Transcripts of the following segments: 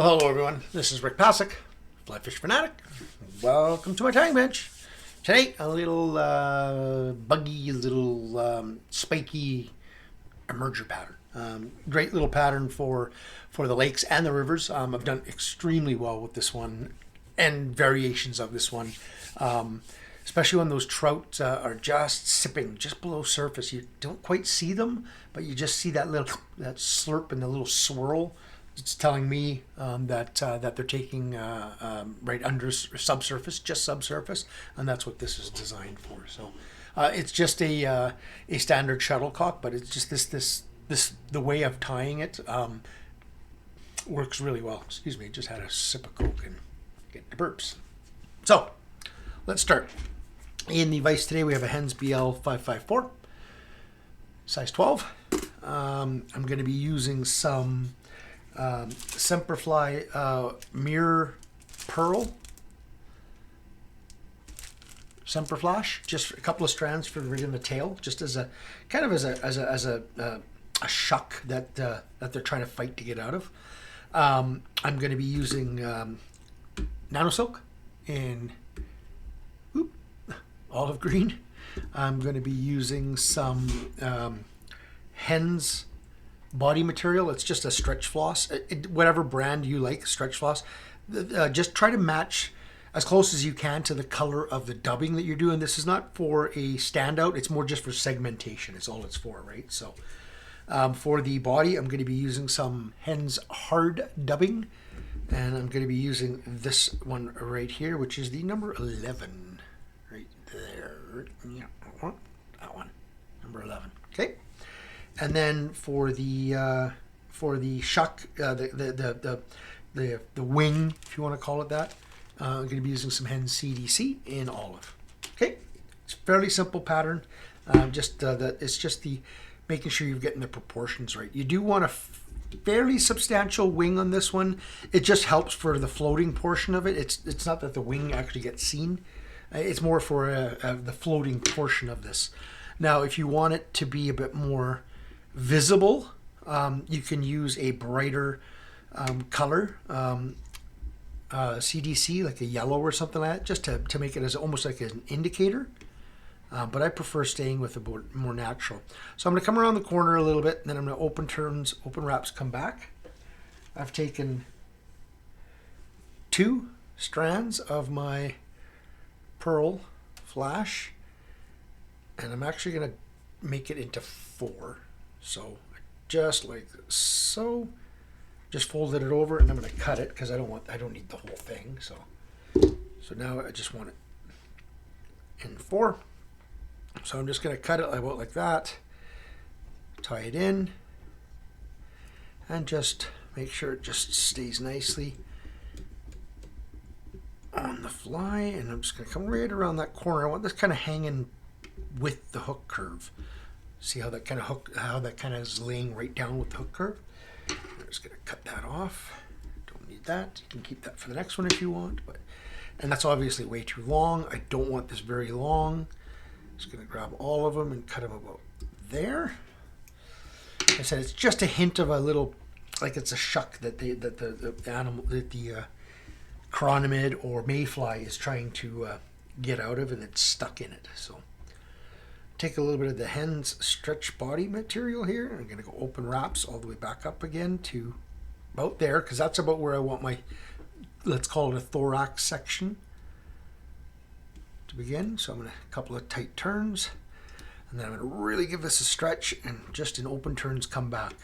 Well, hello everyone. This is Rick Passek, FlyFish Fanatic. Welcome to my tying bench. Today, a little buggy, little spiky emerger pattern. Great little pattern for the lakes and the rivers. I've done extremely well with this one and variations of this one. Especially when those trout are just sipping just below surface. You don't quite see them, but you just see that slurp and the little swirl. It's telling me that they're taking right under subsurface, just subsurface, and that's what this is designed for. So it's just a standard shuttlecock, but it's just this the way of tying it works really well. Excuse me, just had a sip of Coke and get the burps. So let's start. In the vise today, we have a Hends BL334, size 12. I'm going to be using some Semperfli mirror pearl, Semperflash, just a couple of strands for right in the tail, just as a kind of as a shuck that they're trying to fight to get out of. I'm going to be using Nanosilk in olive green. I'm going to be using some Hends body material. It's just a stretch floss, whatever brand you like, stretch floss. Just try to match as close as you can to the color of the dubbing that you're doing. This is not for a standout, it's more just for segmentation. It's all it's for, right? So for the body, I'm going to be using some Hends hard dubbing, and I'm going to be using this one right here, which is the number 11 right there. Yeah, that one, number 11. Okay. And then for the shuck, the wing, if you want to call it that, I'm going to be using some Hends CDC in olive. Okay, it's a fairly simple pattern. It's just the making sure you're getting the proportions right. You do want a fairly substantial wing on this one. It just helps for the floating portion of it. It's not that the wing actually gets seen. It's more for the floating portion of this. Now, if you want it to be a bit more visible, you can use a brighter color, CDC, like a yellow or something like that, just to make it as almost like an indicator. But I prefer staying with a more natural. So I'm going to come around the corner a little bit, and then I'm going to open wraps, come back. I've taken 2 strands of my pearl flash, and I'm actually going to make it into 4. So just like so, just folded it over, and I'm going to cut it because I don't need the whole thing. So now I just want it in 4. So I'm just going to cut it about like that, tie it in, and just make sure it just stays nicely on the fly. And I'm just going to come right around that corner. I want this kind of hanging with the hook curve. See how that kind of is laying right down with the hook curve. I'm just going to cut that off. Don't need that. You can keep that for the next one if you want. And that's obviously way too long. I don't want this very long. Just going to grab all of them and cut them about there. Like I said, it's just a hint of a little, like it's a shuck that the chironomid or mayfly is trying to get out of, and it's stuck in it. So take a little bit of the Hends stretch body material here. I'm going to go open wraps all the way back up again to about there, because that's about where I want my, let's call it a thorax section to begin. So I'm going to a couple of tight turns, and then I'm going to really give this a stretch, and just in open turns come back.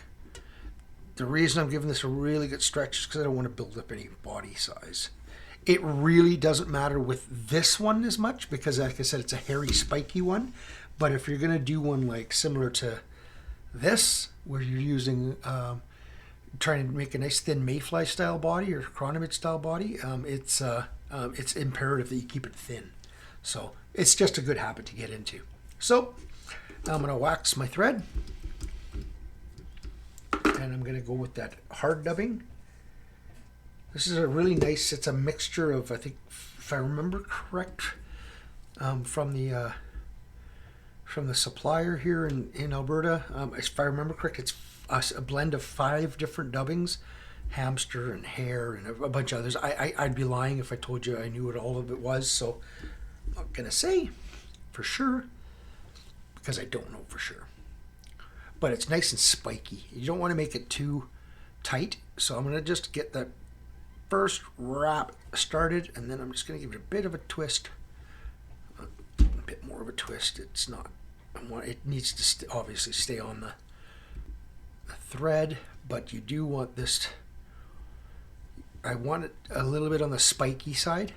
The reason I'm giving this a really good stretch is because I don't want to build up any body size. It really doesn't matter with this one as much because, like I said, it's a hairy, spiky one. But if you're going to do one like similar to this, where you're using, trying to make a nice thin mayfly style body or chironomid style body, it's imperative that you keep it thin. So it's just a good habit to get into. So I'm going to wax my thread, and I'm going to go with that hard dubbing. This is a really nice, it's a mixture of, I think, if I remember correct, from the supplier here in Alberta. If I remember correct, it's a blend of 5 different dubbings. hamster and hare and a bunch of others. I'd be lying if I told you I knew what all of it was, so I'm not gonna say for sure because I don't know for sure. But it's nice and spiky. You don't want to make it too tight, so I'm gonna just get that first wrap started, and then I'm just gonna give it a bit of a twist, a bit more of a twist. It's not, it needs to obviously stay on the thread, but you do want this, I want it a little bit on the spiky side.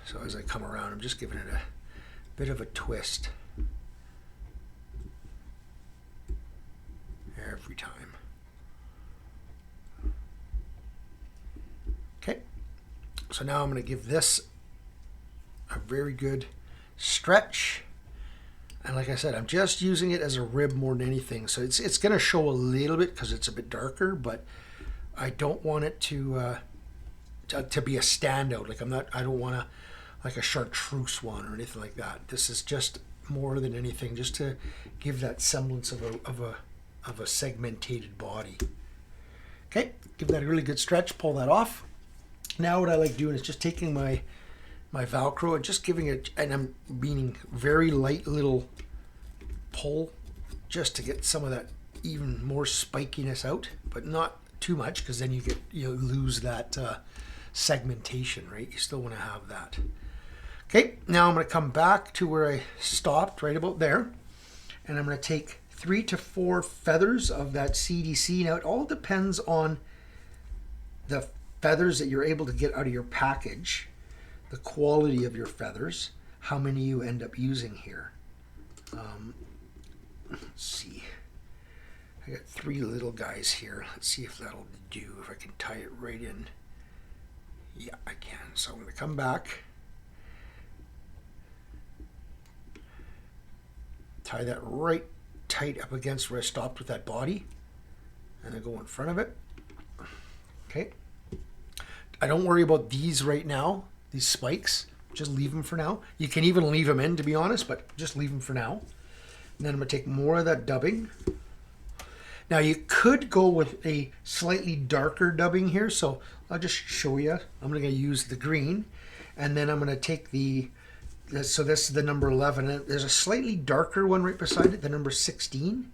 So as I come around, I'm just giving it a bit of a twist every time. Okay, so now I'm going to give this a very good stretch. And like I said, I'm just using it as a rib more than anything. So it's going to show a little bit because it's a bit darker, but I don't want it to be a standout. Like I don't want to like a chartreuse one or anything like that. This is just more than anything just to give that semblance of a segmented body. Okay, give that a really good stretch, pull that off. Now what I like doing is just taking my Velcro and just giving it, and I'm meaning very light little pull just to get some of that even more spikiness out, but not too much because then you lose that segmentation, right? You still want to have that. Okay, now I'm going to come back to where I stopped, right about there, and I'm going to take 3 to 4 feathers of that CDC. Now it all depends on the feathers that you're able to get out of your package, the quality of your feathers, how many you end up using here. Let's see. I got 3 little guys here. Let's see if that'll do, if I can tie it right in. Yeah, I can. So I'm going to come back, tie that right tight up against where I stopped with that body, and I go in front of it. Okay. I don't worry about these right now, these spikes. Just leave them for now. You can even leave them in, to be honest, but just leave them for now. And then I'm going to take more of that dubbing. Now you could go with a slightly darker dubbing here, so I'll just show you. I'm going to use the green, and then I'm going to take so this is the number 11, and there's a slightly darker one right beside it, the number 16.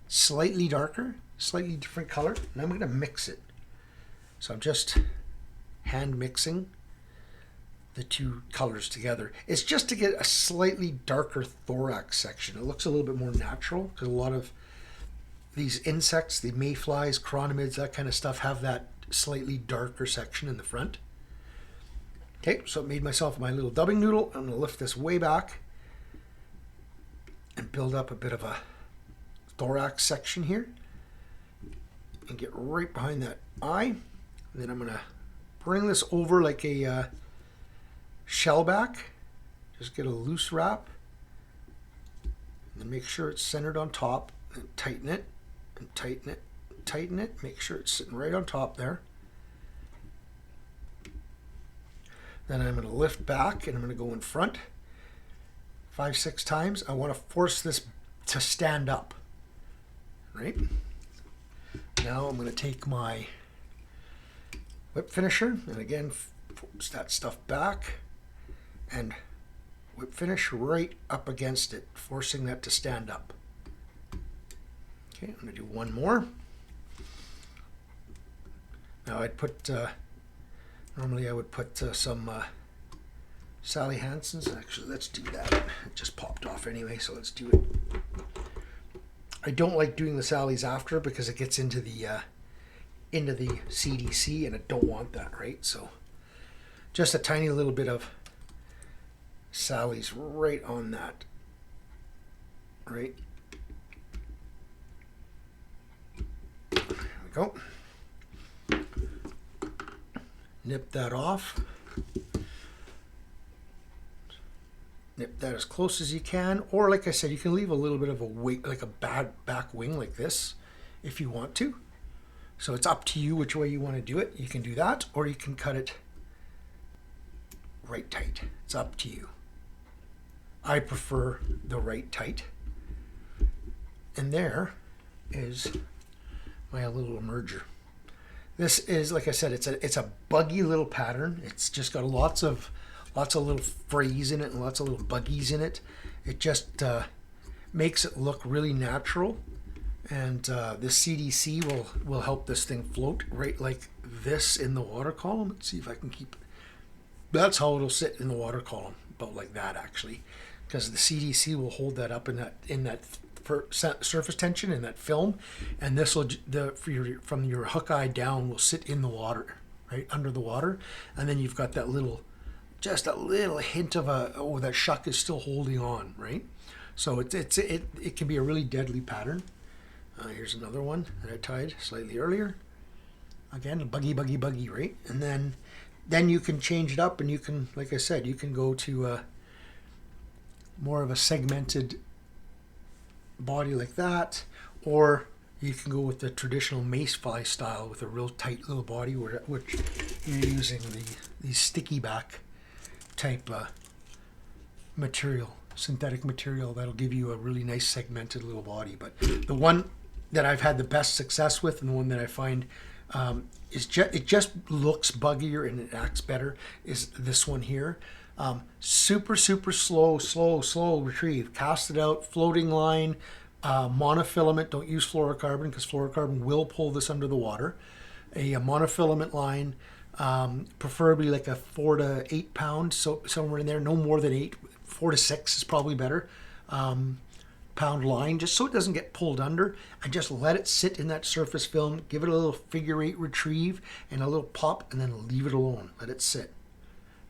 Slightly darker, slightly different color, and I'm going to mix it. So I'm just hand mixing the 2 colors together. It's just to get a slightly darker thorax section. It looks a little bit more natural because a lot of these insects, the mayflies, chironomids, that kind of stuff, have that slightly darker section in the front. Okay, so I made myself my little dubbing noodle. I'm going to lift this way back and build up a bit of a thorax section here and get right behind that eye. And then I'm going to bring this over like a shellback. Just get a loose wrap and then make sure it's centered on top, and tighten it and tighten it, tighten it. Make sure it's sitting right on top there. Then I'm going to lift back and I'm going to go in front 5-6 times. I want to force this to stand up, right? Now I'm going to take my whip finisher and again force that stuff back and whip finish right up against it, forcing that to stand up. Okay, I'm going to do one more. Now I'd put normally I would put some Sally Hansen's. Actually, let's do that. It just popped off anyway, so let's do it. I don't like doing the Sally's after because it gets into the CDC, and I don't want that, right? So just a tiny little bit of Sally's right on that, right? There we go. Nip that off. Nip that as close as you can, or like I said, you can leave a little bit of a wing, like a bad back wing like this if you want to. So it's up to you which way you want to do it. You can do that, or you can cut it right tight. It's up to you. I prefer the right tight. And there is my little emerger. This is, like I said, it's a buggy little pattern. It's just got lots of little frays in it and lots of little buggies in it. It just makes it look really natural. And the CDC will help this thing float right like this in the water column. Let's see if I can keep it. That's how it'll sit in the water column, about like that actually, because the CDC will hold that up in that surface tension in that film, and this will from your hook eye down will sit in the water, right under the water, and then you've got that just a little hint of that shuck is still holding on, right? So it can be a really deadly pattern. Here's another one that I tied slightly earlier. Again, buggy, right? And then you can change it up, and you can, like I said, you can go to more of a segmented body like that, or you can go with the traditional mace fly style with a real tight little body, which you're using these sticky back type material, synthetic material that'll give you a really nice segmented little body. But the one that I've had the best success with, and the one that I find it just looks buggier and it acts better, is this one here. Super slow retrieve. Cast it out, floating line, monofilament. Don't use fluorocarbon because fluorocarbon will pull this under the water. A monofilament line, preferably like a 4 to 8 pound, so somewhere in there, no more than 8. 4 to 6 is probably better. Pound line, just so it doesn't get pulled under, and just let it sit in that surface film. Give it a little figure 8 retrieve and a little pop, and then leave it alone. Let it sit.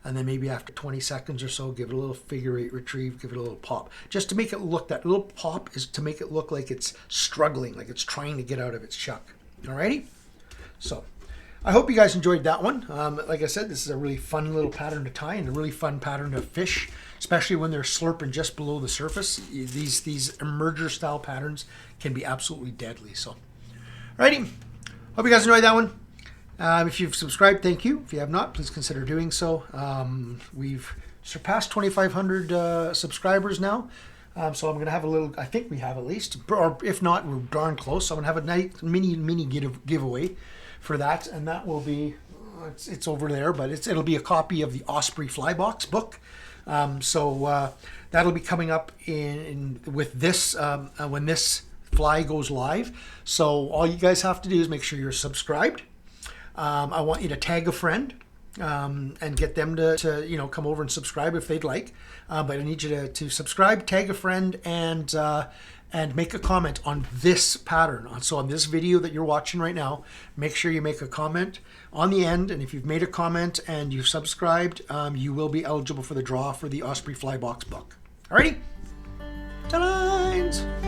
And then maybe after 20 seconds or so, give it a little figure 8 retrieve, give it a little pop. Just to make it look, that little pop is to make it look like it's struggling, like it's trying to get out of its shuck. Alrighty? So, I hope you guys enjoyed that one. Like I said, this is a really fun little pattern to tie and a really fun pattern to fish, especially when they're slurping just below the surface. These emerger style patterns can be absolutely deadly. So, alrighty. Hope you guys enjoyed that one. If you've subscribed, thank you. If you have not, please consider doing so. We've surpassed 2,500 subscribers now. So I'm going to have a little, I think we have at least, or if not, we're darn close. So I'm going to have a nice mini giveaway for that. And that will be, it's over there, but it'll be a copy of the Osprey Fly Box book. So that'll be coming up with this, when this fly goes live. So all you guys have to do is make sure you're subscribed. I want you to tag a friend and get them to come over and subscribe if they'd like. But I need you to subscribe, tag a friend, and make a comment on this pattern. So on this video that you're watching right now, make sure you make a comment on the end. And if you've made a comment and you've subscribed, you will be eligible for the draw for the Osprey Fly Box book. Alrighty? Ta-da!